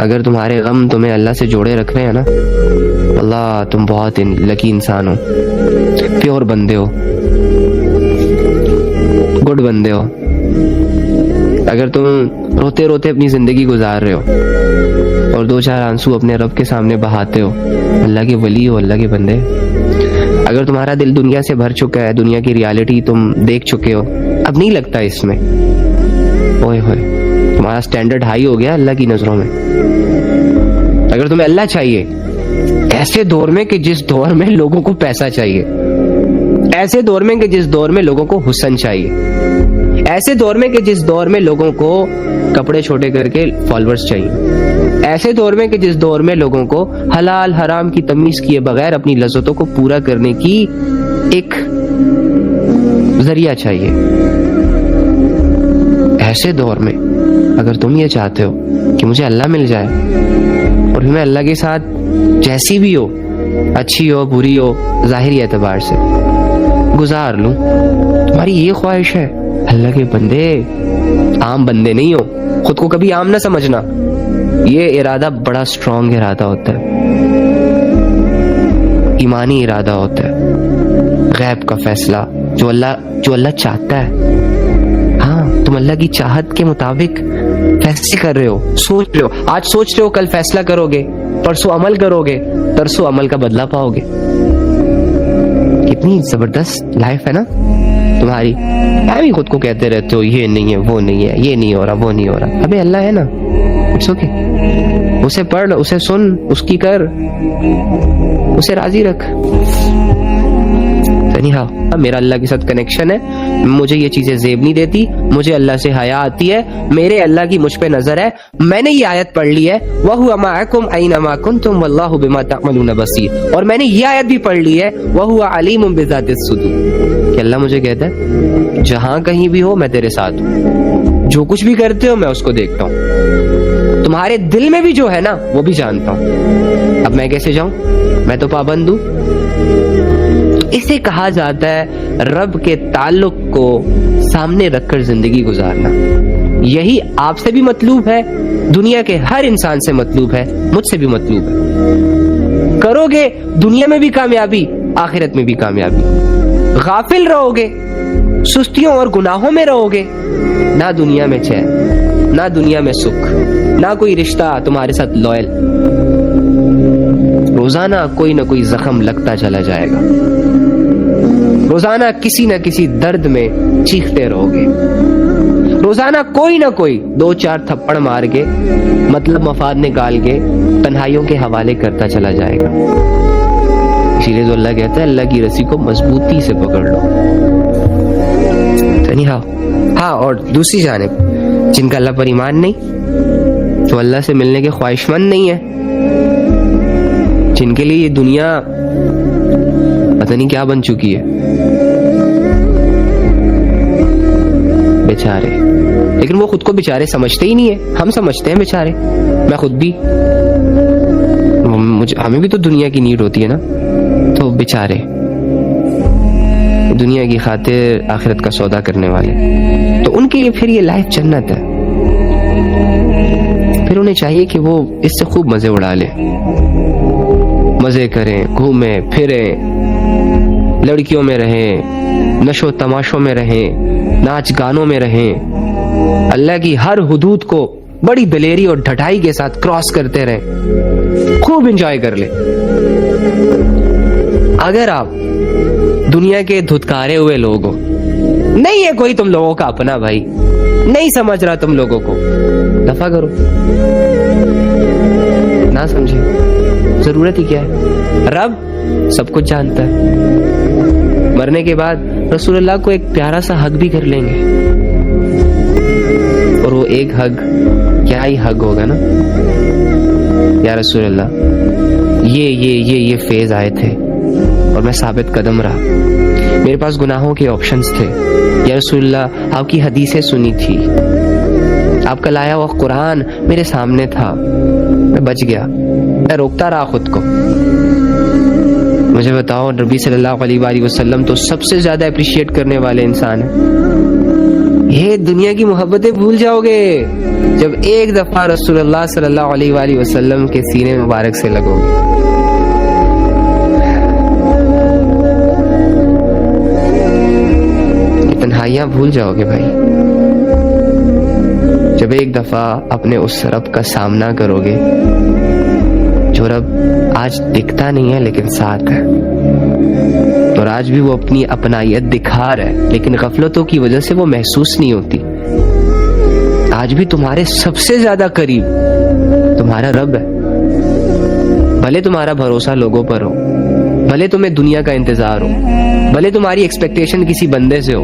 اگر تمہارے غم تمہیں اللہ سے جوڑے رکھ رہے ہیں نا، اللہ تم بہت لکی انسان ہو، پیور بندے ہو، گڈ بندے ہو۔ اگر تم روتے روتے اپنی زندگی گزار رہے ہو اور 2-4 آنسو اپنے رب کے سامنے بہاتے ہو، اللہ کے ولی ہو، اللہ کے بندے۔ اگر تمہارا دل دنیا سے بھر چکا ہے، دنیا کی ریالٹی تم دیکھ چکے ہو، اب نہیں لگتا اس میں، اوئے ہوئے تمہارا سٹینڈرڈ ہائی ہو گیا اللہ کی نظروں میں۔ اگر تمہیں اللہ چاہیے ایسے دور میں کہ جس دور میں لوگوں کو پیسہ چاہیے، ایسے دور میں کہ جس دور میں لوگوں کو حسن چاہیے، ایسے دور میں کہ جس دور میں لوگوں کو کپڑے چھوٹے کر کے فالوورز چاہیے، ایسے دور میں کہ جس دور میں لوگوں کو حلال حرام کی تمیز کیے بغیر اپنی لذتوں کو پورا کرنے کی ایک ذریعہ چاہیے، ایسے دور میں اگر تم یہ چاہتے ہو کہ مجھے اللہ مل جائے اور میں اللہ کے ساتھ جیسی بھی ہو، اچھی ہو بری ہو، ظاہری اعتبار سے گزار لوں، تمہاری یہ خواہش ہے، اللہ کے بندے عام بندے نہیں ہو، خود کو کبھی عام نہ سمجھنا، یہ ارادہ بڑا سٹرونگ ارادہ ہوتا ہے، ایمانی ارادہ ہوتا ہے، غیب کا فیصلہ جو اللہ چاہتا ہے۔ ہاں تم اللہ کی چاہت کے مطابق فیصلے کر رہے ہو، سوچ رہے ہو، آج سوچ رہے ہو کل فیصلہ کرو گے، پرسوں عمل کرو گے، ترسوں عمل کا بدلہ پاؤ گے۔ کتنی زبردست لائف ہے نا تمہاری۔ بھی خود کو کہتے رہتے ہو یہ نہیں ہے وہ نہیں ہے، یہ نہیں ہو رہا وہ نہیں ہو رہا، ابے اللہ ہے نا، اٹس اوکے، اسے پڑھ، اسے سن، اس کی کر، اسے راضی رکھ۔ ہاں میرا اللہ کے ساتھ کنیکشن ہے، مجھے یہ چیزیں زیب نہیں دیتی، مجھے اللہ سے حیا آتی ہے، میرے اللہ کی مجھ پہ نظر ہے، میں نے یہ آیت پڑھ لی ہے وَهُوَ مَعَكُمْ أَيْنَمَا كُنْتُمْ وَاللَّهُ بِمَا تَعْمَلُونَ بَصِيرٌ، اور میں نے یہ آیت بھی پڑھ لی ہے وَهُوَ عَلِيمٌ بِذَاتِ الصُّدُورِ، کہ اللہ مجھے کہتا ہے جہاں کہیں بھی ہو میں تیرے ساتھ ہوں، جو کچھ بھی کرتے ہو میں اس کو دیکھتا ہوں، تمہارے دل میں بھی جو ہے نا وہ بھی جانتا ہوں۔ اب میں کیسے جاؤں، میں تو پابند ہوں۔ اسے کہا جاتا ہے رب کے تعلق کو سامنے رکھ کر زندگی گزارنا۔ یہی آپ سے بھی مطلوب ہے، دنیا کے ہر انسان سے مطلوب ہے، مجھ سے بھی مطلوب ہے۔ کرو گے دنیا میں بھی کامیابی، آخرت میں بھی کامیابی۔ غافل رہو گے، سستیوں اور گناہوں میں رہو گے، نہ دنیا میں چین، نہ دنیا میں سکھ، نہ کوئی رشتہ تمہارے ساتھ لوئل، روزانہ کوئی نہ کوئی زخم لگتا چلا جائے گا، روزانہ کسی نہ کسی درد میں چیختے رہو گے، روزانہ کوئی نہ کوئی 2-4 تھپڑ مار کے مطلب مفاد نکال کے تنہائیوں کے حوالے کرتا چلا جائے گا۔ اسی لیے تو اللہ کہتا ہے اللہ کی رسی کو مضبوطی سے پکڑ لو۔ ہاں اور دوسری جانب جن کا اللہ پر ایمان نہیں، جو اللہ سے ملنے کے خواہش مند نہیں ہے، جن کے لیے یہ دنیا پتہ نہیں کیا بن چکی ہے، بیچارے، لیکن وہ خود کو بیچارے سمجھتے ہی نہیں ہے، ہم سمجھتے ہیں بیچارے، میں خود بھی، ہمیں بھی تو دنیا کی نیڈ ہوتی ہے نا، تو بیچارے دنیا کی خاطر آخرت کا سودا کرنے والے، تو ان کے لیے پھر یہ لائف جنت ہے، پھر انہیں چاہیے کہ وہ اس سے خوب مزے اڑا لیں، مزے کریں، گھومیں پھریں، لڑکیوں میں رہیں، نشو تماشوں میں رہیں، ناچ گانوں میں رہیں، اللہ کی ہر حدود کو بڑی دلیری اور ڈھٹائی کے ساتھ کراس کرتے رہیں، خوب انجوائے کر لیں۔ اگر آپ دنیا کے دھتکارے ہوئے لوگ ہو، نہیں ہے کوئی تم لوگوں کا اپنا بھائی، نہیں سمجھ رہا تم لوگوں کو، دفع کرو، نہ سمجھے، ضرورت ہی کیا ہے، رب سب کچھ جانتا ہے۔ مرنے کے بعد رسول اللہ کو ایک پیارا سا حگ بھی کر لیں گے، اور وہ ایک حگ کیا ہی حگ ہوگا نا، یا رسول اللہ یہ فیز آئے تھے اور میں ثابت قدم رہا، میرے پاس گناہوں کے آپشنز تھے، یا رسول اللہ آپ کی حدیثیں سنی تھی، آپ کا لایا ہوا قرآن میرے سامنے تھا، میں بچ گیا، میں روکتا رہا خود کو۔ مجھے بتاؤ نبی صلی اللہ علیہ وآلہ وسلم تو سب سے زیادہ اپریشیٹ کرنے والے انسان ہیں، یہ دنیا کی محبتیں بھول جاؤ گے جب ایک دفعہ رسول اللہ صلی اللہ علیہ وآلہ وسلم کے سینے مبارک سے لگو گے. یہ تنہائیاں بھول جاؤ گے بھائی جب ایک دفعہ اپنے اس رب کا سامنا کرو گے جو رب آج دکھتا نہیں ہے لیکن ساتھ ہے, اور آج بھی وہ اپنی اپنائیت دکھا رہا ہے لیکن غفلتوں کی وجہ سے وہ محسوس نہیں ہوتی. آج بھی تمہارے سب سے زیادہ قریب تمہارا رب ہے. بھلے تمہارا بھروسہ لوگوں پر ہو, بھلے تمہیں دنیا کا انتظار ہو, بھلے تمہاری ایکسپیکٹیشن کسی بندے سے ہو,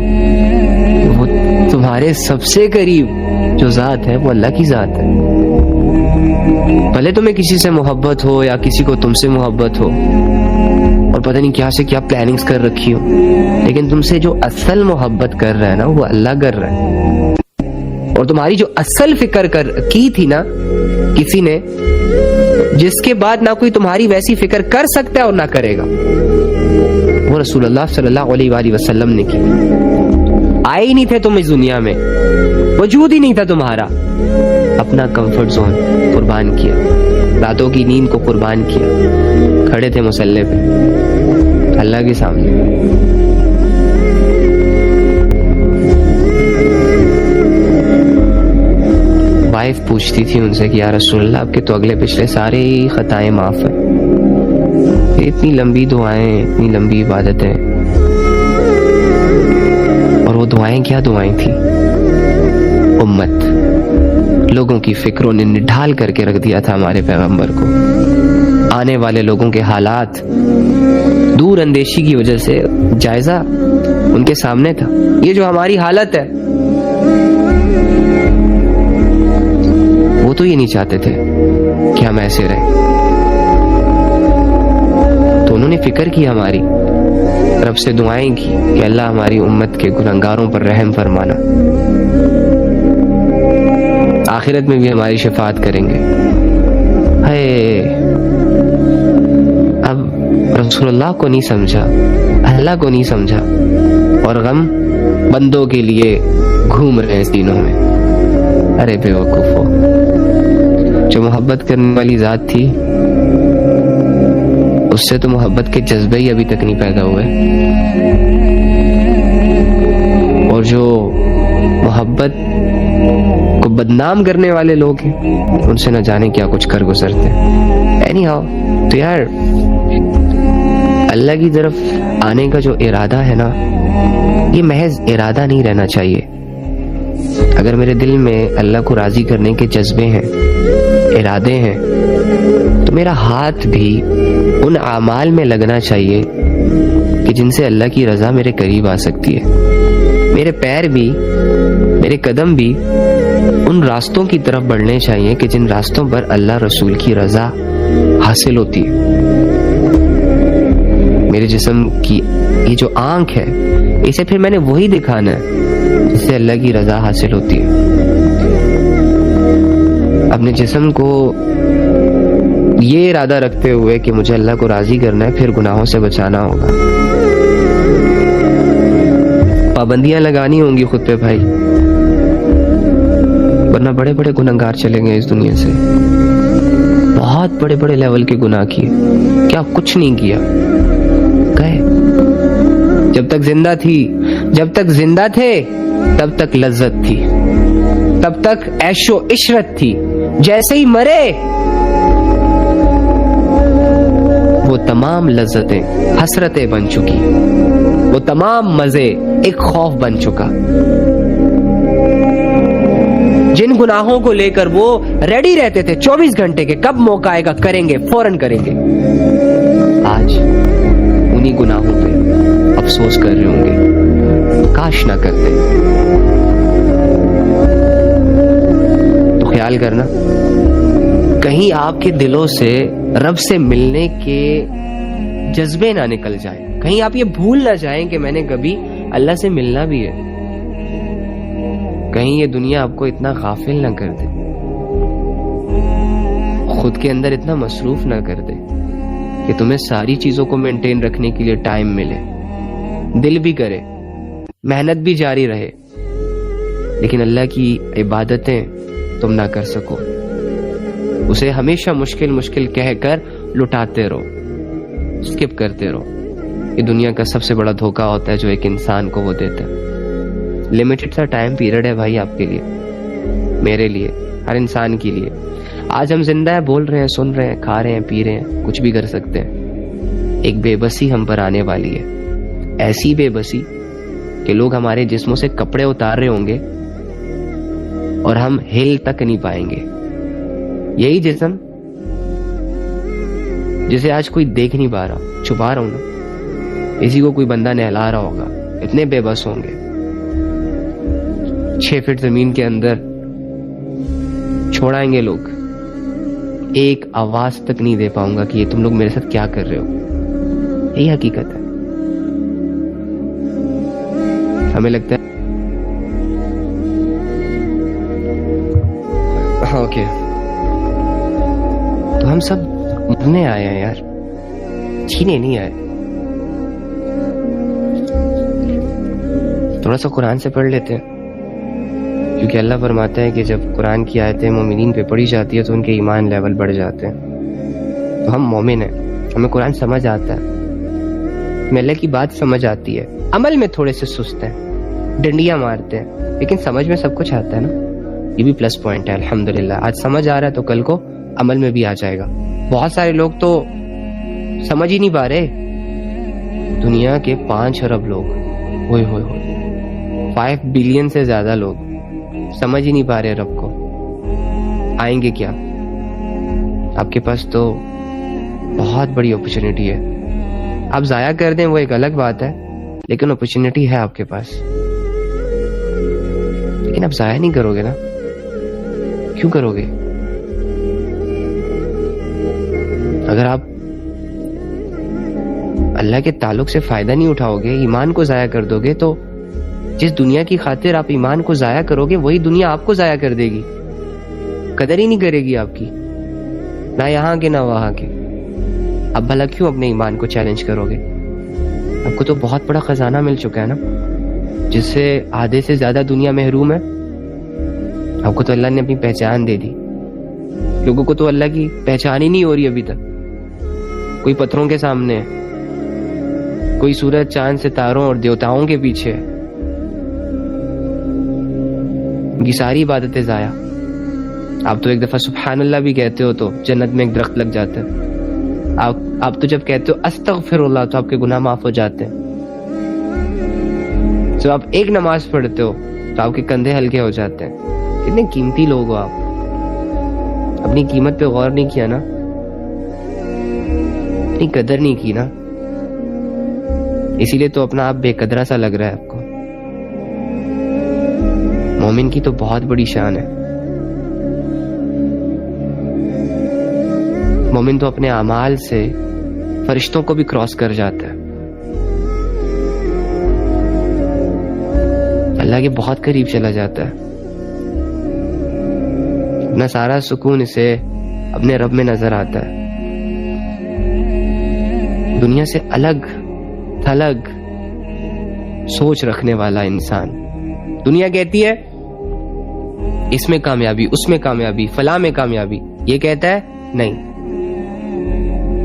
وہ تمہارے سب سے قریب جو ذات ہے وہ اللہ کی ذات ہے. بھلے تمہیں کسی سے محبت ہو یا کسی کو تم سے محبت ہو اور پتہ نہیں کیا سے کیا پلاننگز کر رکھی ہو, لیکن تم سے جو اصل محبت کر رہا ہے نا وہ اللہ کر رہا ہے. اور تمہاری جو اصل فکر کی تھی نا کسی نے, جس کے بعد نہ کوئی تمہاری ویسی فکر کر سکتا ہے اور نہ کرے گا, وہ رسول اللہ صلی اللہ علیہ وآلہ وسلم نے کی. آئے ہی نہیں تھے تم اس دنیا میں, وجود ہی نہیں تھا تمہارا, اپنا کمفرٹ زون قربان کیا, راتوں کی نیند کو قربان کیا, کھڑے تھے مصلی پہ اللہ کے سامنے. وائف پوچھتی تھی ان سے کہ یا رسول اللہ آپ کے تو اگلے پچھلے سارے ہی خطائیں معاف ہیں, اتنی لمبی دعائیں, اتنی لمبی عبادتیں, اور وہ دعائیں کیا دعائیں تھیں؟ امت, لوگوں کی فکروں نے نڈھال کر کے رکھ دیا تھا ہمارے پیغمبر کو. آنے والے لوگوں کے حالات دور اندیشی کی وجہ سے جائزہ ان کے سامنے تھا. یہ جو ہماری حالت ہے وہ تو یہ نہیں چاہتے تھے کہ ہم ایسے رہیں, تو انہوں نے فکر کی ہماری, رب سے دعائیں کی کہ اللہ ہماری امت کے گنہگاروں پر رحم فرمانا, آخرت میں بھی ہماری شفاعت کریں گے. اب رسول اللہ کو نہیں سمجھا, اللہ کو نہیں سمجھا, اور غم بندوں کے لیے گھوم رہے ہیں سینوں میں. ارے بے وقوفو, جو محبت کرنے والی ذات تھی اس سے تو محبت کے جذبے ہی ابھی تک نہیں پیدا ہوئے, اور جو محبت کو بدنام کرنے والے لوگ ہیں ان سے نہ جانے کیا کچھ کر گزرتے. اینی ہاؤ, تو یار اللہ کی طرف آنے کا جو ارادہ ہے نا یہ محض ارادہ نہیں رہنا چاہیے. اگر میرے دل میں اللہ کو راضی کرنے کے جذبے ہیں, ارادے ہیں, تو میرا ہاتھ بھی ان اعمال میں لگنا چاہیے کہ جن سے اللہ کی رضا میرے قریب آ سکتی ہے. میرے پیر بھی, میرے قدم بھی ان راستوں کی طرف بڑھنے چاہیے کہ جن راستوں پر اللہ رسول کی رضا حاصل ہوتی ہے. میرے جسم کی یہ جو آنکھ ہے اسے پھر میں نے وہی دکھانا ہے جس سے اللہ کی رضا حاصل ہوتی ہے. اپنے جسم کو یہ ارادہ رکھتے ہوئے کہ مجھے اللہ کو راضی کرنا ہے, پھر گناہوں سے بچانا ہوگا, پابندیاں لگانی ہوں گی خود پہ بھائی, ورنہ بڑے بڑے گناہگار چلیں گے اس دنیا سے. بہت بڑے بڑے لیول کے گناہ کیے, کیا کچھ نہیں کیا, گئے. جب تک زندہ تھی, جب تک زندہ تھے تب تک لذت تھی, تب تک عیش و عشرت تھی. جیسے ہی مرے وہ تمام لذتیں حسرتیں بن چکی, وہ تمام مزے ایک خوف بن چکا. جن گناہوں کو لے کر وہ ریڈی رہتے تھے 24 گھنٹے کے, کب موقع آئے گا کریں گے, فوراً کریں گے, آج انہی گناہوں پہ افسوس کر رہے ہوں گے, کاش نہ کرتے. تو خیال کرنا کہیں آپ کے دلوں سے رب سے ملنے کے جذبے نہ نکل جائیں, کہیں آپ یہ بھول نہ جائیں کہ میں نے کبھی اللہ سے ملنا بھی ہے. کہیں یہ دنیا آپ کو اتنا غافل نہ کر دے, خود کے اندر اتنا مصروف نہ کر دے کہ تمہیں ساری چیزوں کو مینٹین رکھنے کے لیے ٹائم ملے, دل بھی کرے, محنت بھی جاری رہے, لیکن اللہ کی عبادتیں تم نہ کر سکو. اسے ہمیشہ مشکل مشکل کہہ کر لٹاتے رہو, اسکپ کرتے رہو. یہ دنیا کا سب سے بڑا دھوکہ ہوتا ہے جو ایک انسان کو وہ دیتا ہے. لمیٹڈ سا ٹائم پیریڈ ہے بھائی آپ کے لیے, میرے لیے, ہر انسان کے لیے. آج ہم زندہ ہیں, بول رہے ہیں, سن رہے ہیں, کھا رہے ہیں, پی رہے ہیں, کچھ بھی کر سکتے ہیں. ایک بے بسی ہم پر آنے والی ہے, ایسی بے بسی کہ لوگ ہمارے جسموں سے کپڑے اتار رہے ہوں گے اور ہم ہل تک نہیں پائیں گے. یہی جسم جسے آج کوئی دیکھ نہیں پا رہا, چھپا رہا ہوں نا, اسی کو کوئی بندہ نہلا رہا ہوگا. اتنے بے بس ہوں گے. 6 فٹ زمین کے اندر چھوڑائیں گے لوگ, ایک آواز تک نہیں دے پاؤں گا کہ یہ تم لوگ میرے ساتھ کیا کر رہے ہو. یہی حقیقت ہے. ہمیں لگتا ہے اوکے تو ہم سب مرنے آئے ہیں یار, جینے نہیں آئے. تھوڑا سا قرآن سے پڑھ لیتے ہیں, کیونکہ اللہ فرماتا ہے کہ جب قرآن کی آیتیں مومنین پہ پڑھی جاتی ہے تو ان کے ایمان لیول بڑھ جاتے ہیں. تو ہم مومن ہیں, ہمیں قرآن سمجھ آتا ہے, ہمیں اللہ کی بات سمجھ آتی ہے. عمل میں تھوڑے سے سست ہیں, ڈنڈیاں مارتے ہیں, لیکن سمجھ میں سب کچھ آتا ہے نا. یہ بھی پلس پوائنٹ ہے الحمدللہ. آج سمجھ آ رہا ہے تو کل کو عمل میں بھی آ جائے گا. بہت سارے لوگ تو سمجھ ہی نہیں پا رہے. دنیا کے 5 ارب لوگ, ہوئے 5 بلین سے زیادہ لوگ سمجھ ہی نہیں پا رہے رب کو. آئیں گے کیا؟ آپ کے پاس تو بہت بڑی اپرچونٹی ہے. آپ ضائع کر دیں وہ ایک الگ بات ہے, لیکن اپرچونٹی ہے آپ کے پاس. لیکن آپ ضائع نہیں کرو گے نا, کیوں کرو گے؟ اگر آپ اللہ کے تعلق سے فائدہ نہیں اٹھاؤ گے, ایمان کو ضائع کر دو گے, تو جس دنیا کی خاطر آپ ایمان کو ضائع کرو گے وہی دنیا آپ کو ضائع کر دے گی. قدر ہی نہیں کرے گی آپ کی, نہ یہاں کے نہ وہاں کے. اب بھلا کیوں اپنے ایمان کو چیلنج کرو گے؟ آپ کو تو بہت بڑا خزانہ مل چکا ہے نا, جس سے آدھے سے زیادہ دنیا محروم ہے. آپ کو تو اللہ نے اپنی پہچان دے دی. لوگوں کو تو اللہ کی پہچان ہی نہیں ہو رہی ابھی تک. کوئی پتھروں کے سامنے ہے, کوئی سورج چاند ستاروں اور دیوتاؤں کے پیچھے. ان کی ساری عبادتیں ضائع. آپ تو ایک دفعہ سبحان اللہ بھی کہتے ہو تو جنت میں ایک درخت لگ جاتا ہے. آپ تو جب کہتے ہو استغفر اللہ تو آپ کے گناہ معاف ہو جاتے ہیں. جب آپ ایک نماز پڑھتے ہو تو آپ کے کندھے ہلکے ہو جاتے ہیں. کتنے قیمتی لوگ ہو آپ. اپنی قیمت پہ غور نہیں کیا نا, اپنی قدر نہیں کی نا, اسی لیے تو اپنا آپ بے قدرہ سا لگ رہا ہے آپ کو. مومن کی تو بہت بڑی شان ہے. مومن تو اپنے اعمال سے فرشتوں کو بھی کراس کر جاتا ہے, اللہ کے بہت قریب چلا جاتا ہے. اپنا سارا سکون اسے اپنے رب میں نظر آتا ہے. دنیا سے الگ تھلگ سوچ رکھنے والا انسان. دنیا کہتی ہے اس میں کامیابی, اس میں کامیابی, فلاں میں کامیابی. یہ کہتا ہے نہیں,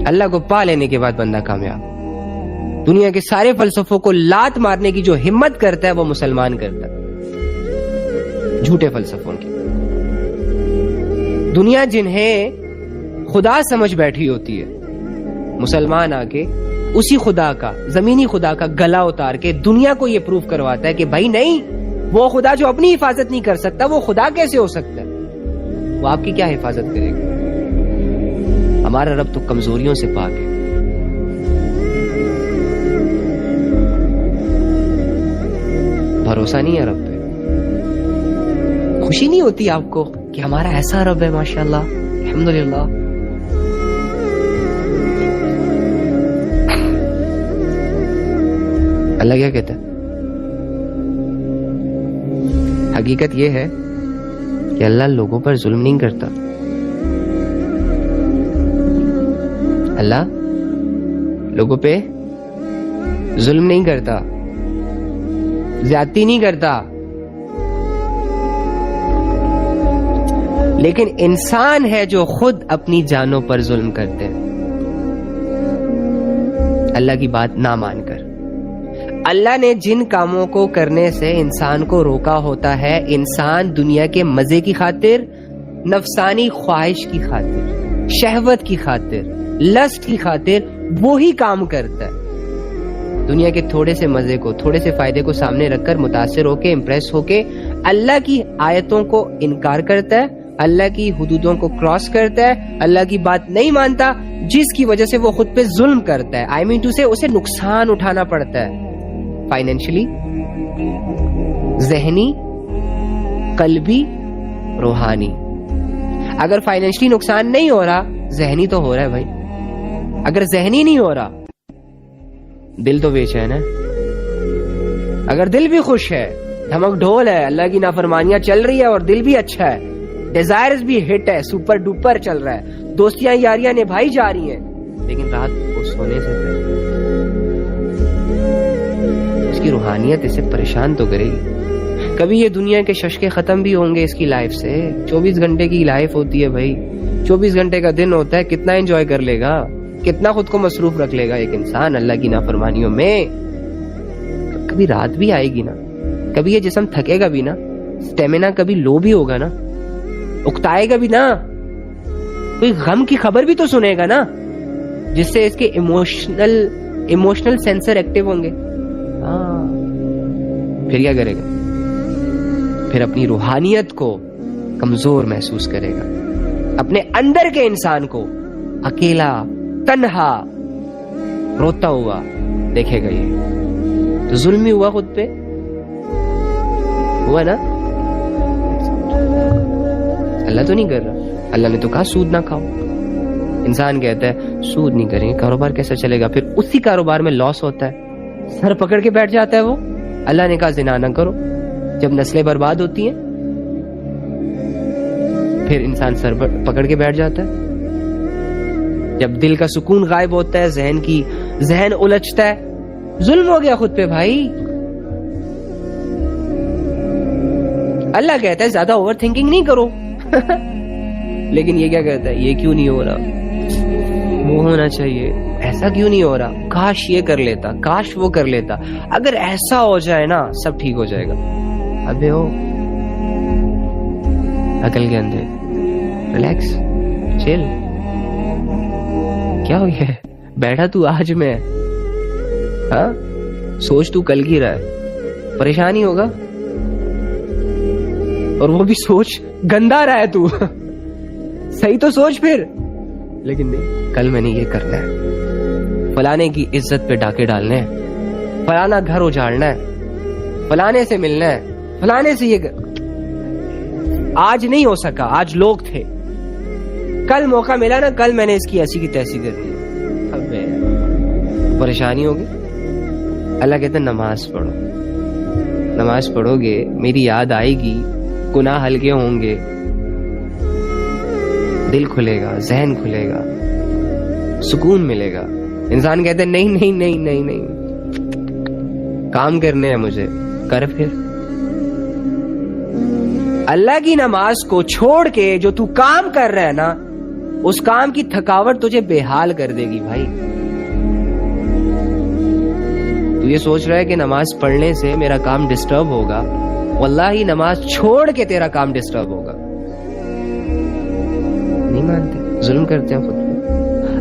اللہ کو پا لینے کے بعد بندہ کامیاب. دنیا کے سارے فلسفوں کو لات مارنے کی جو ہمت کرتا ہے وہ مسلمان کرتا ہے, جھوٹے فلسفوں کی. دنیا جنہیں خدا سمجھ بیٹھی ہوتی ہے, مسلمان آ کے اسی خدا کا, زمینی خدا کا گلا اتار کے دنیا کو یہ پروف کرواتا ہے کہ بھائی نہیں, وہ خدا جو اپنی حفاظت نہیں کر سکتا وہ خدا کیسے ہو سکتا ہے؟ وہ آپ کی کیا حفاظت کرے گا؟ ہمارا رب تو کمزوریوں سے پاک ہے. بھروسہ نہیں ہے رب پہ. خوشی نہیں ہوتی آپ کو کہ ہمارا ایسا رب ہے ماشاءاللہ الحمدللہ. اللہ کیا کہتا ہے؟ حقیقت یہ ہے کہ اللہ لوگوں پر ظلم نہیں کرتا. اللہ لوگوں پہ ظلم نہیں کرتا, زیادتی نہیں کرتا. لیکن انسان ہے جو خود اپنی جانوں پر ظلم کرتے ہیں اللہ کی بات نہ مان کر. اللہ نے جن کاموں کو کرنے سے انسان کو روکا ہوتا ہے، انسان دنیا کے مزے کی خاطر، نفسانی خواہش کی خاطر، شہوت کی خاطر، لسٹ کی خاطر وہی کام کرتا ہے. دنیا کے تھوڑے سے مزے کو، تھوڑے سے فائدے کو سامنے رکھ کر متاثر ہو کے، امپریس ہو کے اللہ کی آیتوں کو انکار کرتا ہے، اللہ کی حدودوں کو کراس کرتا ہے، اللہ کی بات نہیں مانتا، جس کی وجہ سے وہ خود پہ ظلم کرتا ہے. آئی مین ٹو سے اسے نقصان اٹھانا پڑتا ہے، فائنینشلی، ذہنی، قلبی، روحانی. اگر فائنینشلی نقصان نہیں ہو رہا، ذہنی تو ہو رہا ہے بھائی. اگر ذہنی نہیں ہو رہا، دل تو بے چین ہے. اگر دل بھی خوش ہے، دھمک ڈھول ہے، اللہ کی نافرمانیاں چل رہی ہے اور دل بھی اچھا ہے، ڈیزائرز بھی ہٹ ہے، سپر ڈوپر چل رہا ہے، دوستیاں یاریاں نبھائی جا رہی ہیں، لیکن رات کو سونے سے پہلے اس کی روحانیت اسے پریشان تو کرے گی. کبھی یہ دنیا کے ششکے ختم بھی ہوں گے اس کی لائف سے. 24 گھنٹے کی لائف ہوتی ہے بھائی، 24 گھنٹے کا دن ہوتا ہے. کتنا انجوائے کر لے گا، کتنا خود کو مصروف رکھ لے گا ایک انسان اللہ کی نافرمانیوں میں. کبھی رات بھی آئے گی نا، کبھی یہ جسم تھکے گا بھی نا، سٹیمینا کبھی لو بھی ہوگا نا، اکتائے گا بھی نا، کوئی غم کی خبر بھی تو سنے گا نا، جس سے اس کے ایموشنل سینسر ایکٹیو ہوں گے. ہاں، پھر کیا کرے گا؟ پھر اپنی روحانیت کو کمزور محسوس کرے گا، اپنے اندر کے انسان کو اکیلا، تنہا، روتا ہوا دیکھے گا. یہ تو ظلم ہی ہوا، خود پہ ہوا نا. اللہ تو نہیں کر رہا، اللہ نے تو کہا سود نہ کھاؤ. انسان کہتا ہے سود نہیں کریں گے، کاروبار کیسا چلے گا؟ پھر اسی کاروبار میں لاس ہوتا ہے، سر پکڑ کے بیٹھ جاتا ہے وہ. اللہ نے کہا زنا نہ کرو. جب نسلیں برباد ہوتی ہیں پھر انسان سر پکڑ کے بیٹھ جاتا ہے. جب دل کا سکون غائب ہوتا ہے، ذہن الجھتا ہے، ظلم ہو گیا خود پہ بھائی. اللہ کہتا ہے زیادہ اوور تھنکنگ نہیں کرو لیکن یہ کیا کہتا ہے؟ یہ کیوں نہیں ہو رہا؟ وہ ہونا چاہیے. ایسا کیوں نہیں ہو رہا؟ کاش یہ کر لیتا، کاش وہ کر لیتا. اگر ایسا ہو جائے نا، سب ٹھیک ہو جائے گا. ابے ہو عقل کے اندر، ریلیکس، چل. کیا ہو گیا؟ بیٹھا تو آج میں، ہاں سوچ تو کل کی رہا ہے، پریشانی ہوگا. اور وہ بھی سوچ گندا رہا ہے تو صحیح تو سوچ پھر. لیکن نہیں، کل میں نے یہ کرنا ہے، فلانے کی عزت پہ ڈاکے ڈالنے ہیں، فلانا گھر اجاڑنا ہے، فلانے سے ملنا ہے، فلانے سے یہ. آج نہیں ہو سکا، آج لوگ تھے، کل موقع ملا نا، کل میں نے اس کی ایسی کی تیسی کر دی. اب پریشانی ہوگی. اللہ کہتے ہیں نماز پڑھو. نماز پڑھو گے، میری یاد آئے گی، گناہ ہلکے ہوں گے، دل کھلے گا، ذہن کھلے گا، سکون ملے گا. انسان کہتے ہیں نہیں نہیں نہیں نہیں نہیں، کام کرنے ہیں مجھے. کر پھر. اللہ کی نماز کو چھوڑ کے جو تو کام کر رہا ہے نا، اس کام کی تھکاوٹ تجھے بے حال کر دے گی بھائی. تو یہ سوچ رہا ہے کہ نماز پڑھنے سے میرا کام ڈسٹرب ہوگا، واللہ نماز چھوڑ کے تیرا کام ڈسٹرب ہوگا. نہیں مانتے، ظلم کرتے ہیں خود پہ.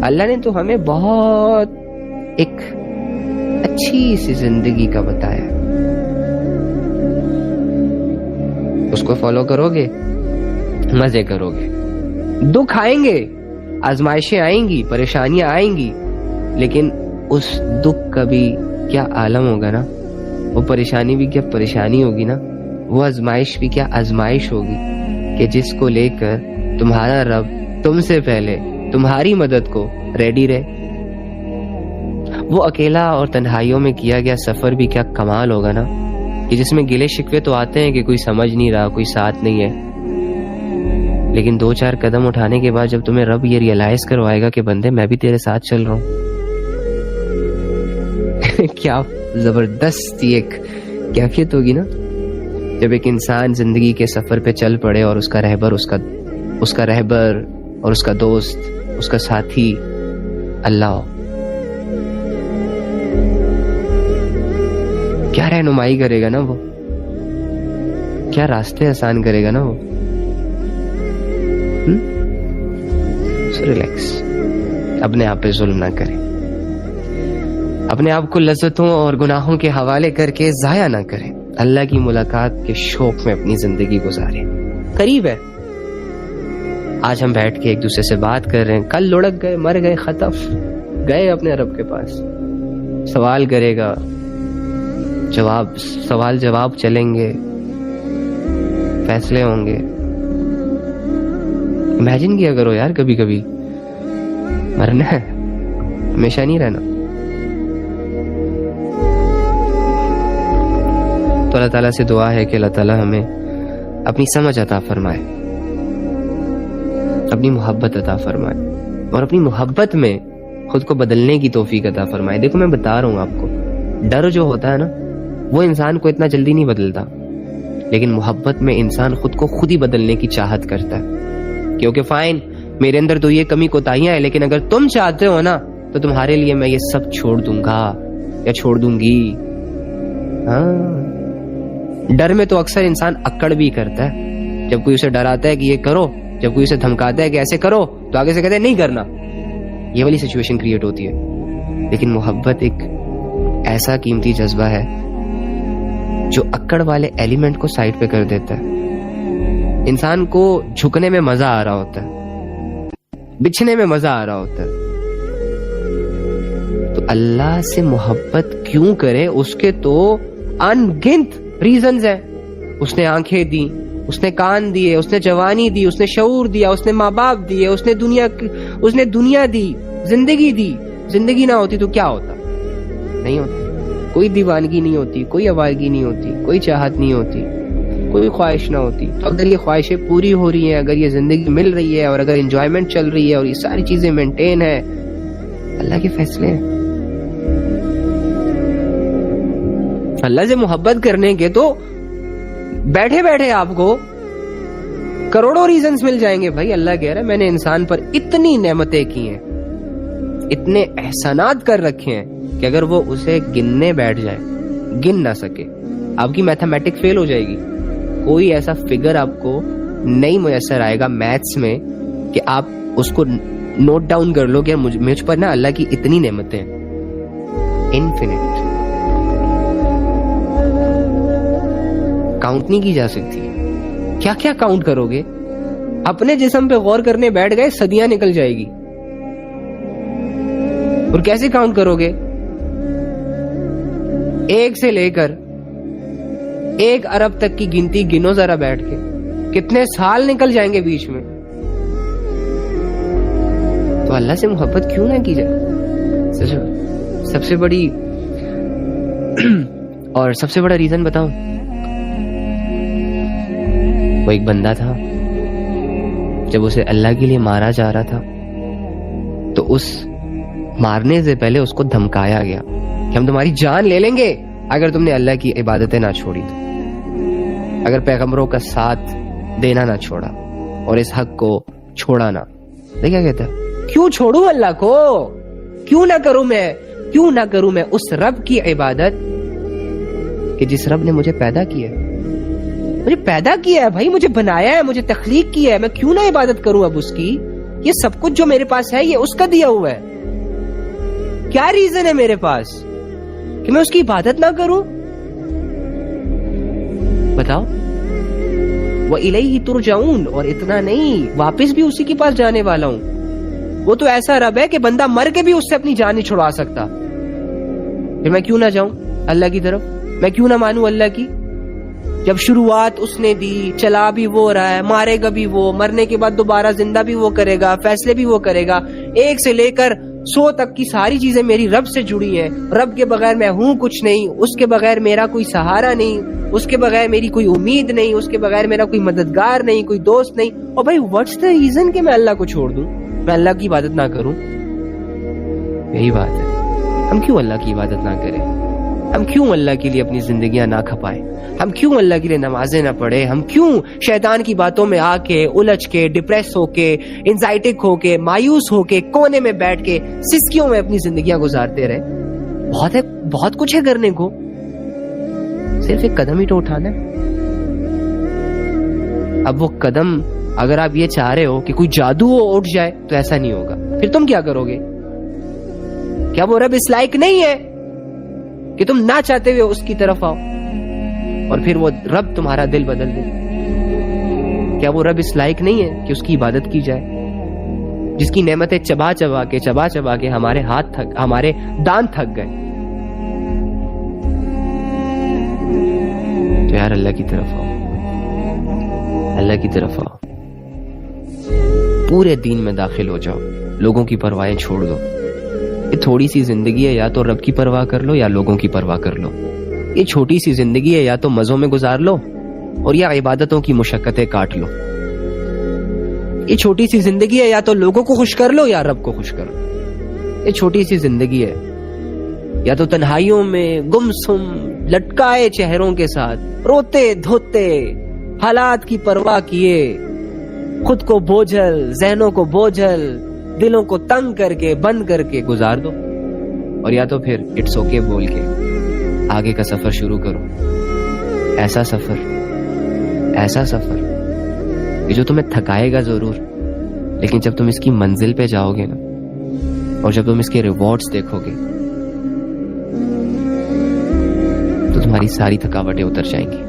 اللہ نے تو ہمیں بہت ایک اچھی سی زندگی کا بتایا، اس کو فالو کرو گے، مزے کرو گے. دکھ آئیں گے، آزمائشیں آئیں گی، پریشانیاں آئیں گی، لیکن اس دکھ کا بھی کیا عالم ہوگا نا، وہ پریشانی بھی کیا پریشانی ہوگی نا، وہ آزمائش بھی کیا آزمائش ہوگی کہ جس کو لے کر تمہارا رب تم سے پہلے تمہاری مدد کو ریڈی رہے. وہ اکیلا اور تنہائیوں میں کیا گیا سفر بھی کیا کمال ہوگا نا، کہ جس میں گلے شکوے تو آتے ہیں کہ کوئی سمجھ نہیں رہا، کوئی ساتھ نہیں ہے، لیکن 2-4 قدم اٹھانے کے بعد جب تمہیں رب یہ ریئلائز کروائے گا کہ بندے میں بھی تیرے ساتھ چل رہا ہوں کیا زبردست ایک کیفیت ہوگی نا، جب ایک انسان زندگی کے سفر پہ چل پڑے اور اس کا رہبر اس کا رہبر اور اس کا دوست، اس کا ساتھی اللہ ہو. کیا رہنمائی کرے گا نا وہ، کیا راستے آسان کرے گا نا وہ. سو ریلیکس، اپنے آپ پہ ظلم نہ کریں، اپنے آپ کو لذتوں اور گناہوں کے حوالے کر کے ضائع نہ کریں. اللہ کی ملاقات کے شوق میں اپنی زندگی گزاریں. قریب ہے، آج ہم بیٹھ کے ایک دوسرے سے بات کر رہے ہیں، کل لڑک گئے، مر گئے، ختم، گئے اپنے رب کے پاس. سوال کرے گا، سوال جواب چلیں گے، فیصلے ہوں گے. امیجن کیا کرو یار، کبھی کبھی مرنا ہے، ہمیشہ نہیں رہنا. تو اللہ تعالیٰ سے دعا ہے کہ اللہ تعالیٰ ہمیں اپنی سمجھ عطا فرمائے، اپنی محبت عطا فرمائے، اور اپنی محبت میں خود کو بدلنے کی توفیق عطا فرمائے. دیکھو میں بتا رہا ہوں آپ کو، ڈر جو ہوتا ہے نا وہ انسان کو اتنا جلدی نہیں بدلتا، لیکن محبت میں انسان خود کو خود ہی بدلنے کی چاہت کرتا ہے. کیونکہ فائن، میرے اندر تو یہ کمی کوتاہیاں ہیں، لیکن اگر تم چاہتے ہو نا تو تمہارے لیے میں یہ سب چھوڑ دوں گا یا چھوڑ دوں گی. ہاں، ڈر میں تو اکثر انسان اکڑ بھی کرتا ہے. جب کوئی اسے ڈراتا ہے کہ یہ کرو، جب کوئی اسے دھمکاتا ہے کہ ایسے کرو، تو آگے سے کہتے ہیں نہیں کرنا. یہ والی سچویشن کریٹ ہوتی ہے. لیکن محبت ایک ایسا قیمتی جذبہ ہے جو اکڑ والے ایلیمنٹ کو سائڈ پہ کر دیتا ہے. انسان کو جھکنے میں مزہ آ رہا ہوتا ہے، بچھنے میں مزہ آ رہا ہوتا ہے. تو اللہ سے محبت کیوں کرے؟ اس کے تو ان گنت ریزنز ہیں. اس نے آنکھیں دی، اس نے کان دیے، اس نے جوانی دی، اس نے شعور دیا، اس نے ماں باپ دیے، اس نے دنیا دی، زندگی دی. زندگی نہ ہوتی تو کیا ہوتا؟ نہیں ہوتا. کوئی دیوانگی نہیں ہوتی، کوئی آوارگی نہیں ہوتی، کوئی چاہت نہیں ہوتی، کوئی خواہش نہ ہوتی. تو اگر یہ خواہشیں پوری ہو رہی ہیں، اگر یہ زندگی مل رہی ہے، اور اگر انجوائمنٹ چل رہی ہے، اور یہ ساری چیزیں مینٹین ہے، اللہ کے فیصلے ہیں. اللہ سے محبت کرنے کے تو بیٹھے بیٹھے آپ کو کروڑوں ریزنز مل جائیں گے. بھائی اللہ کہہ رہا ہے میں نے انسان پر اتنی نعمتیں کی ہیں، اتنے احسانات کر رکھے ہیں کہ اگر وہ اسے گننے بیٹھ جائے گن نہ سکے. آپ کی میتھمیٹک فیل ہو جائے گی. کوئی ایسا فگر آپ کو نہیں میسر آئے گا میتھس میں کہ آپ اس کو نوٹ ڈاؤن کر لو کہ مجھ پر نا اللہ کی اتنی نعمتیں ہیں، انفینٹ، کاؤنٹ نہیں کی جا سکتی. کیا کیا کاؤنٹ کرو گے؟ اپنے جسم پہ غور کرنے بیٹھ گئے، صدیاں نکل جائے گی. اور کیسے کاؤنٹ کرو گے؟ 1 سے لے کر 1 ارب تک کی گنتی گنو ذرا بیٹھ کے، کتنے سال نکل جائیں گے بیچ میں. تو اللہ سے محبت کیوں نہ کی جائے؟ سب سے بڑی اور سب سے بڑا ریزن بتاؤں، وہ ایک بندہ تھا، جب اسے اللہ کے لیے مارا جا رہا تھا تو اس مارنے سے پہلے اس کو دھمکایا گیا کہ ہم تمہاری جان لے لیں گے اگر تم نے اللہ کی عبادتیں نہ چھوڑی تو، اگر پیغمبروں کا ساتھ دینا نہ چھوڑا اور اس حق کو چھوڑا نہ. کیا کہتا ہے؟ کیوں چھوڑوں اللہ کو؟ کیوں نہ کروں میں اس رب کی عبادت کہ جس رب نے مجھے پیدا کیا ہے بھائی، مجھے بنایا ہے، مجھے تخلیق کیا ہے. میں کیوں نہ عبادت کروں اب اس کی؟ یہ سب کچھ جو میرے پاس ہے یہ اس کا دیا ہوا ہے. کیا ریزن ہے میرے پاس کہ میں اس کی عبادت نہ کروں؟ بتاؤ. وَإِلَيْهِ تُرْجَعُونَ، اور اتنا نہیں، واپس بھی اسی کے پاس جانے والا ہوں. وہ تو ایسا رب ہے کہ بندہ مر کے بھی اس سے اپنی جان نہیں چھڑوا سکتا. پھر میں کیوں نہ جاؤں اللہ کی طرف؟ میں کیوں نہ مانوں اللہ کی؟ جب شروعات اس نے دی، چلا بھی وہ رہا ہے، مارے گا بھی وہ، مرنے کے بعد دوبارہ زندہ بھی وہ کرے گا، فیصلے بھی وہ کرے گا. 1 سے لے کر 100 تک کی ساری چیزیں میری رب سے جڑی ہیں. رب کے بغیر میں ہوں کچھ نہیں، اس کے بغیر میرا کوئی سہارا نہیں، اس کے بغیر میری کوئی امید نہیں، اس کے بغیر میرا کوئی مددگار نہیں، کوئی دوست نہیں. اور بھائی واٹس دا ریزن کہ میں اللہ کو چھوڑ دوں، میں اللہ کی عبادت نہ کروں؟ یہی بات ہے، ہم کیوں اللہ کی عبادت نہ کریں؟ ہم کیوں اللہ کے لیے اپنی زندگیاں نہ کھپائیں؟ ہم کیوں اللہ کے لیے نمازیں نہ پڑھیں؟ ہم کیوں شیطان کی باتوں میں آ کے الجھ کے ڈپریس ہو کے انزائٹک ہو کے مایوس ہو کے کونے میں بیٹھ کے سسکیوں میں اپنی زندگیاں گزارتے رہے؟ بہت کچھ ہے کرنے کو، صرف ایک قدم ہی تو اٹھانا ہے۔ اب وہ قدم اگر آپ یہ چاہ رہے ہو کہ کوئی جادو ہو اٹھ جائے تو ایسا نہیں ہوگا، پھر تم کیا کرو گے؟ کیا وہ رب اس لائق نہیں ہے کہ تم نہ چاہتے ہوئے اس کی طرف آؤ اور پھر وہ رب تمہارا دل بدل دے؟ کیا وہ رب اس لائق نہیں ہے کہ اس کی عبادت کی جائے، جس کی نعمتیں چبا چبا کے ہمارے دان تھک گئے؟ تو یار اللہ کی طرف آؤ، اللہ کی طرف آؤ، پورے دین میں داخل ہو جاؤ، لوگوں کی پرواہیں چھوڑ دو۔ یہ تھوڑی سی زندگی ہے، یا تو رب کی پرواہ کر لو یا لوگوں کی پرواہ کر لو۔ یہ چھوٹی سی زندگی ہے، یا تو مزوں میں گزار لو اور یا عبادتوں کی مشقتیں کاٹ لو۔ یہ چھوٹی سی زندگی ہے، یا تو لوگوں کو خوش کر لو یا رب کو خوش کر لو۔ یہ چھوٹی سی زندگی ہے، یا تو تنہائیوں میں گمسم لٹکائے چہروں کے ساتھ روتے دھوتے حالات کی پرواہ کیے خود کو بوجھل، ذہنوں کو بوجھل، دلوں کو تنگ کر کے بند کر کے گزار دو، اور یا تو پھر اٹس اوکے بول کے آگے کا سفر شروع کرو۔ ایسا سفر کہ جو تمہیں تھکائے گا ضرور، لیکن جب تم اس کی منزل پہ جاؤ گے نا، اور جب تم اس کے ریوارڈز دیکھو گے تو تمہاری ساری تھکاوٹیں اتر جائیں گی۔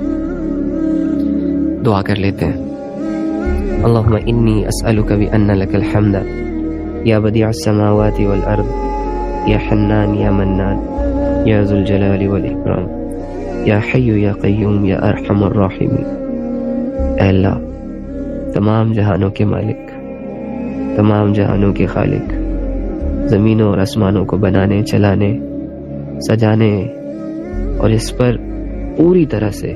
دعا کر لیتے ہیں۔ اللہم انی اسألک بأن لک الحمد یا بدیع السماوات والارض یا حنان یا منان یا ذو الجلال والاکرام یا حی یا قیوم یا ارحم الراحمین۔ اے اللہ، تمام جہانوں کے مالک، تمام جہانوں کے خالق، زمینوں اور آسمانوں کو بنانے، چلانے، سجانے اور اس پر پوری طرح سے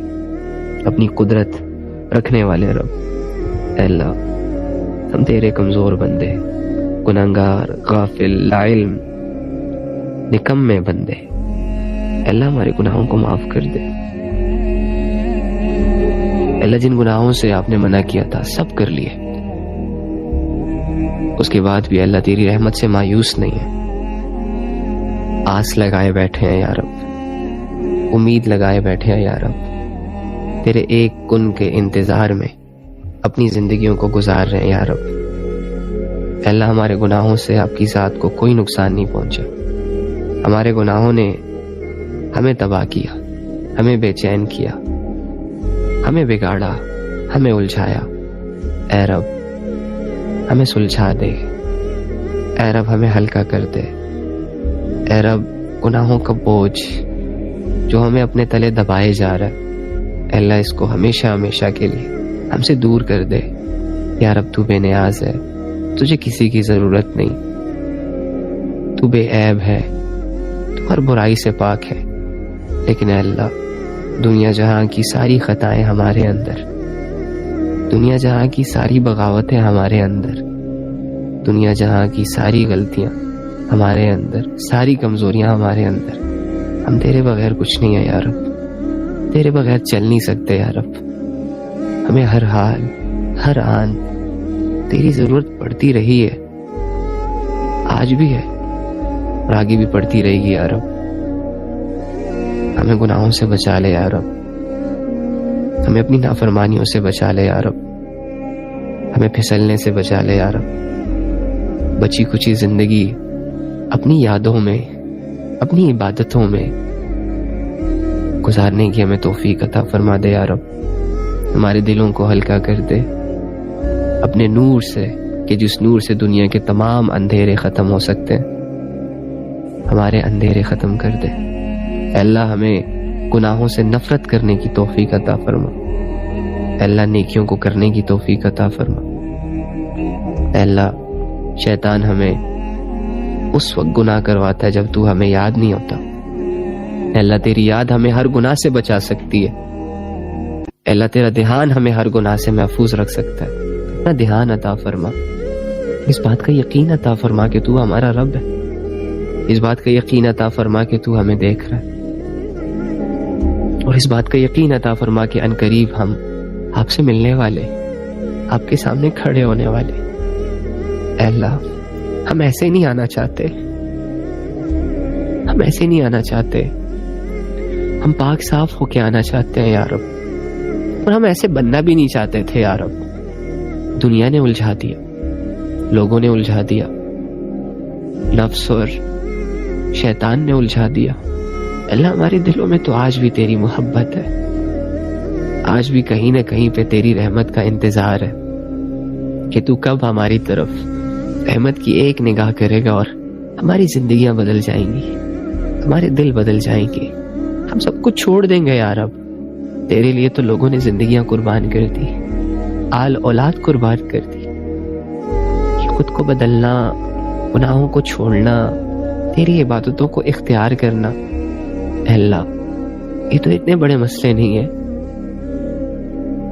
اپنی قدرت رکھنے والے رب، اے اللہ ہم تیرے کمزور بندے، گناہگار، غافل، لا علم، نکمے بندے، اے اللہ ہمارے گناہوں کو معاف کر دے۔ اے اللہ جن گناہوں سے آپ نے منع کیا تھا سب کر لیے، اس کے بعد بھی اللہ تیری رحمت سے مایوس نہیں ہے، آس لگائے بیٹھے ہیں یا رب، امید لگائے بیٹھے ہیں یا رب، تیرے ایک کن کے انتظار میں اپنی زندگیوں کو گزار رہے ہیں یا رب۔ اے اللہ ہمارے گناہوں سے آپ کی ذات کو کوئی نقصان نہیں پہنچا، ہمارے گناہوں نے ہمیں تباہ کیا، ہمیں بے چین کیا، ہمیں بگاڑا، ہمیں الجھایا۔ اے رب ہمیں سلجھا دے، اے رب ہمیں ہلکا کر دے، اے رب گناہوں کا بوجھ جو ہمیں اپنے تلے دبائے جا رہا ہے، اے اللہ اس کو ہمیشہ ہمیشہ کے لیے ہم سے دور کر دے۔ یا رب تو بے نیاز ہے، تجھے کسی کی ضرورت نہیں، تو بے عیب ہے، تو ہر برائی سے پاک ہے، لیکن اے اللہ دنیا جہاں کی ساری خطائیں ہمارے اندر، دنیا جہاں کی ساری بغاوتیں ہمارے اندر، دنیا جہاں کی ساری غلطیاں ہمارے اندر، ساری کمزوریاں ہمارے اندر، ہم تیرے بغیر کچھ نہیں ہے یا رب، تیرے بغیر چل نہیں سکتے یا رب۔ ہمیں ہر حال ہر آن تیری ضرورت پڑتی رہی ہے، آج بھی ہے اور آگے بھی پڑتی رہے گی یا رب۔ ہمیں گناہوں سے بچا لے یا رب، ہمیں اپنی نافرمانیوں سے بچا لے یا رب، ہمیں پھسلنے سے بچا لے یا رب۔ بچی کچی زندگی اپنی یادوں میں، اپنی عبادتوں میں گزارنے کی ہمیں توفیق عطا فرما دے یا رب۔ ہمارے دلوں کو ہلکا کر دے اپنے نور سے، کہ جس نور سے دنیا کے تمام اندھیرے ختم ہو سکتے ہیں، ہمارے اندھیرے ختم کر دے۔ اے اللہ ہمیں گناہوں سے نفرت کرنے کی توفیق عطا فرما، اے اللہ نیکیوں کو کرنے کی توفیق عطا فرما۔ اے اللہ شیطان ہمیں اس وقت گناہ کرواتا ہے جب تو ہمیں یاد نہیں ہوتا، اے اللہ تیری یاد ہمیں ہر گناہ سے بچا سکتی ہے، اے اللہ تیرا دھیان ہمیں ہر گناہ سے محفوظ رکھ سکتا ہے۔ اپنا دھیان عطا فرما، اس بات کا یقین عطا فرما کہ تو ہمارا رب ہے، اس بات کا یقین عطا فرما کہ تو ہمیں دیکھ رہا ہے، اور اس بات کا یقین عطا فرما کہ ان قریب ہم آپ سے ملنے والے، آپ کے سامنے کھڑے ہونے والے۔ اے اللہ، ہم ایسے نہیں آنا چاہتے، ہم ایسے نہیں آنا چاہتے، ہم پاک صاف ہو کے آنا چاہتے ہیں یا رب، اور ہم ایسے بننا بھی نہیں چاہتے تھے یا رب۔ دنیا نے الجھا دیا، لوگوں نے الجھا دیا، نفس اور شیطان نے الجھا دیا۔ اللہ، ہمارے دلوں میں تو آج بھی تیری محبت ہے، آج بھی کہیں نہ کہیں پہ تیری رحمت کا انتظار ہے کہ تو کب ہماری طرف رحمت کی ایک نگاہ کرے گا اور ہماری زندگیاں بدل جائیں گی، ہمارے دل بدل جائیں گے، ہم سب کچھ چھوڑ دیں گے یا رب۔ تیرے لیے تو لوگوں نے زندگیاں قربان کر دی، آل اولاد قربان کر دی۔ خود کو بدلنا، گناہوں کو چھوڑنا، تیری عبادتوں کو اختیار کرنا، اے اللہ، یہ تو اتنے بڑے مسئلے نہیں ہیں،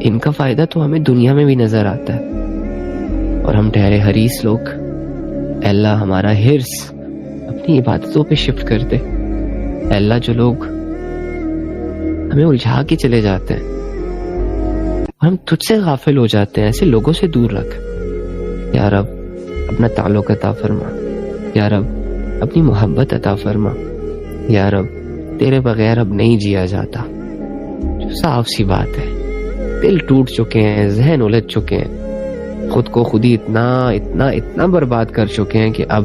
ان کا فائدہ تو ہمیں دنیا میں بھی نظر آتا ہے، اور ہم ٹھہرے حریص لوگ۔ اے اللہ، ہمارا حرص اپنی عبادتوں پہ شفٹ کر دے۔ اے اللہ، جو لوگ ہمیں الجھا کے چلے جاتے ہیں اور ہم تجھ سے غافل ہو جاتے ہیں، ایسے لوگوں سے دور رکھ یا رب۔ اپنا تعلق عطا فرما یا رب، اپنی محبت عطا فرما یا رب۔ تیرے بغیر اب نہیں جیا جاتا، جو صاف سی بات ہے۔ دل ٹوٹ چکے ہیں، ذہن الجھ چکے ہیں، خود کو خود ہی اتنا اتنا اتنا برباد کر چکے ہیں کہ اب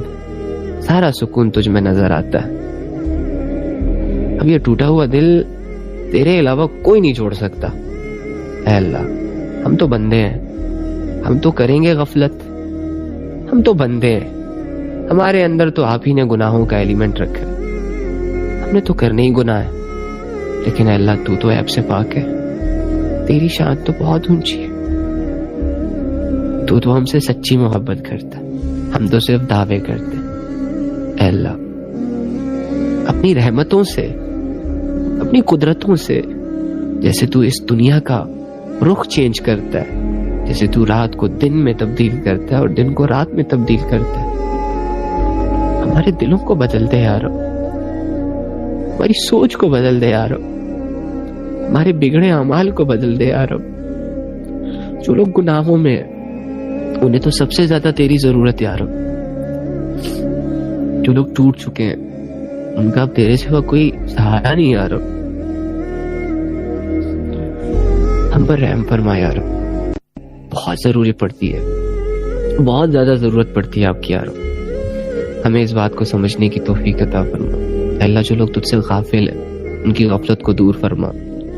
سارا سکون تجھ میں نظر آتا ہے۔ اب یہ ٹوٹا ہوا دل تیرے علاوہ کوئی نہیں چھوڑ سکتا۔ اے اللہ، ہم تو بندے ہیں، ہم تو کریں گے غفلت، ہم تو بندے ہیں، ہمارے اندر تو آپ ہی نے گناہوں کا ایلیمنٹ رکھا ہے، ہم نے تو کرنے ہی گناہ ہے، لیکن اے اللہ، تو عیب سے پاک ہے، تیری شان تو بہت اونچی ہے، تو ہم سے سچی محبت کرتا ہے، ہم تو صرف دعوے کرتے ہیں۔ اے اللہ، اپنی رحمتوں سے، اپنی قدرتوں سے، جیسے تو اس دنیا کا رخ چینج کرتا ہے، جیسے تو رات کو دن میں تبدیل کرتا ہے اور دن کو رات میں تبدیل کرتا ہے، ہمارے دلوں کو بدل دے یا رب، ہماری سوچ کو بدل دے یا رب، ہمارے بگڑے اعمال کو بدل دے یا رب۔ جو لوگ گناہوں میں ہیں انہیں تو سب سے زیادہ تیری ضرورت ہے یا رب۔ جو لوگ ٹوٹ چکے ہیں ان کا اب تیرے سوا کوئی سہارا نہیں یا رب، ہم پر رحم فرما یا رب۔ بہت ضروری پڑتی ہے، بہت زیادہ ضرورت پڑتی ہے آپ کی یا رب، ہمیں اس بات کو سمجھنے کی توفیق عطا فرما۔ اے اللہ، جو لوگ تجھ سے غافل ہیں ان کی غفلت کو دور فرما،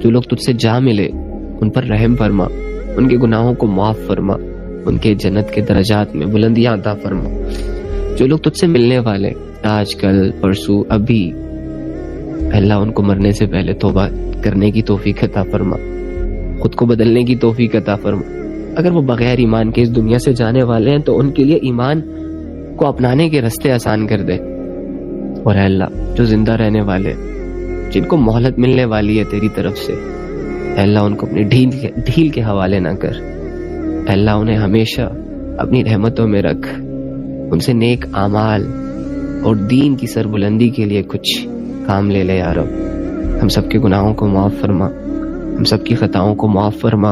جو لوگ تجھ سے جا ملے ان پر رحم فرما، ان کے گناہوں کو معاف فرما، ان کے جنت کے درجات میں بلندیاں عطا فرما۔ جو لوگ تجھ سے ملنے والے آج کل پرسوں ابھی، اے اللہ، ان کو مرنے سے پہلے توبہ کرنے کی توفیق عطا فرما، خود کو بدلنے کی توفیق عطا فرما۔ اگر وہ بغیر ایمان کے اس دنیا سے جانے والے ہیں تو ان کے لیے ایمان کو اپنانے کے راستے آسان کر دے، اور اے اللہ، جو زندہ رہنے والے، جن کو مہلت ملنے والی ہے تیری طرف سے، اے اللہ، ان کو اپنی ڈھیل کے حوالے نہ کر۔ اے اللہ، انہیں ہمیشہ اپنی رحمتوں میں رکھ، ان سے نیک اعمال اور دین کی سربلندی کے لیے کچھ کام لے لے یا رب۔ ہم سب کے گناہوں کو معاف فرما، ہم سب کی خطاؤں کو معاف فرما،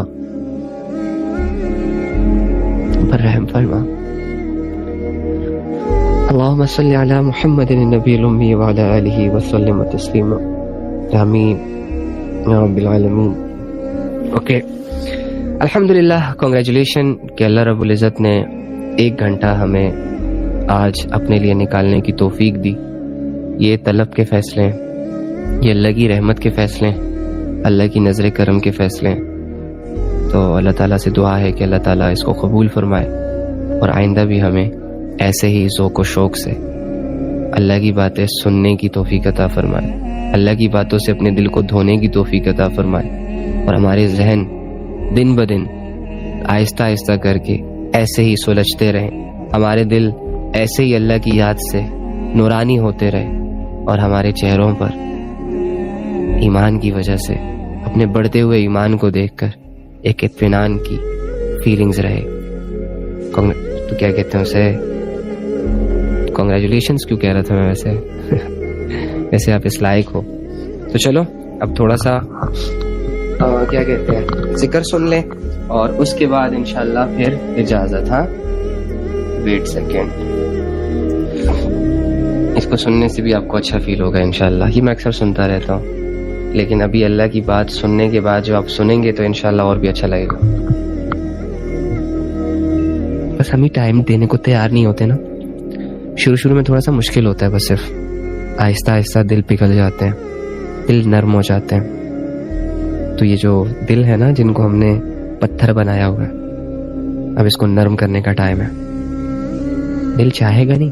ہم پر رحم فرما۔ اللہم صلی علی محمد النبی الامی وعلی آلہ وسلم تسلیما، آمین یا رب العالمین۔ اوکے، الحمدللہ، کنگریچولیشن کہ اللہ رب العزت نے 1 گھنٹہ ہمیں آج اپنے لیے نکالنے کی توفیق دی۔ یہ طلب کے فیصلے ہیں، یہ اللہ کی رحمت کے فیصلے ہیں، اللہ کی نظر کرم کے فیصلے ہیں۔ تو اللہ تعالیٰ سے دعا ہے کہ اللہ تعالیٰ اس کو قبول فرمائے، اور آئندہ بھی ہمیں ایسے ہی ذوق و شوق سے اللہ کی باتیں سننے کی توفیق عطا فرمائے، اللہ کی باتوں سے اپنے دل کو دھونے کی توفیق عطا فرمائے، اور ہمارے ذہن دن بدن آہستہ آہستہ کر کے ایسے ہی سلجھتے رہیں، ہمارے دل ایسے ہی اللہ کی یاد سے نورانی ہوتے رہے، اور ہمارے چہروں پر ایمان کی وجہ سے اپنے بڑھتے ہوئے ایمان کو دیکھ کر ایک اطمینان کی فیلنگز رہے۔ تو کیا کہتے ہیں اسے، کنگریچولیشنز کیوں کہہ رہا تھا میں، ویسے آپ اس لائق ہو۔ تو چلو اب تھوڑا سا کیا کہتے ہیں ذکر سن لیں اور اس کے بعد انشاءاللہ پھر اجازت. ہاں ویٹ سیکنڈ, اس کو سننے سے بھی آپ کو اچھا فیل ہوگا انشاءاللہ. یہ میں اکثر سنتا رہتا ہوں, لیکن ابھی اللہ کی بات سننے کے بعد جو آپ سنیں گے تو انشاءاللہ اور بھی اچھا لگے گا. بس ہم ہی ٹائم دینے کو تیار نہیں ہوتے نا. شروع میں تھوڑا سا مشکل ہوتا ہے, بس صرف آہستہ آہستہ دل پگھل جاتے ہیں, دل نرم ہو جاتے ہیں. تو یہ جو دل ہے نا جن کو ہم نے پتھر بنایا ہوا ہے, اب اس کو نرم کرنے کا ٹائم ہے. دل چاہے گا نہیں,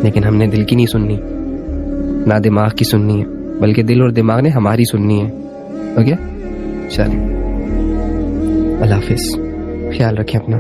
لیکن ہم نے دل کی نہیں سننی, نہ دماغ کی سننی ہے, بلکہ دل اور دماغ نے ہماری سننی ہے. اوکے چلیں, اللہ حافظ, خیال رکھیں اپنا.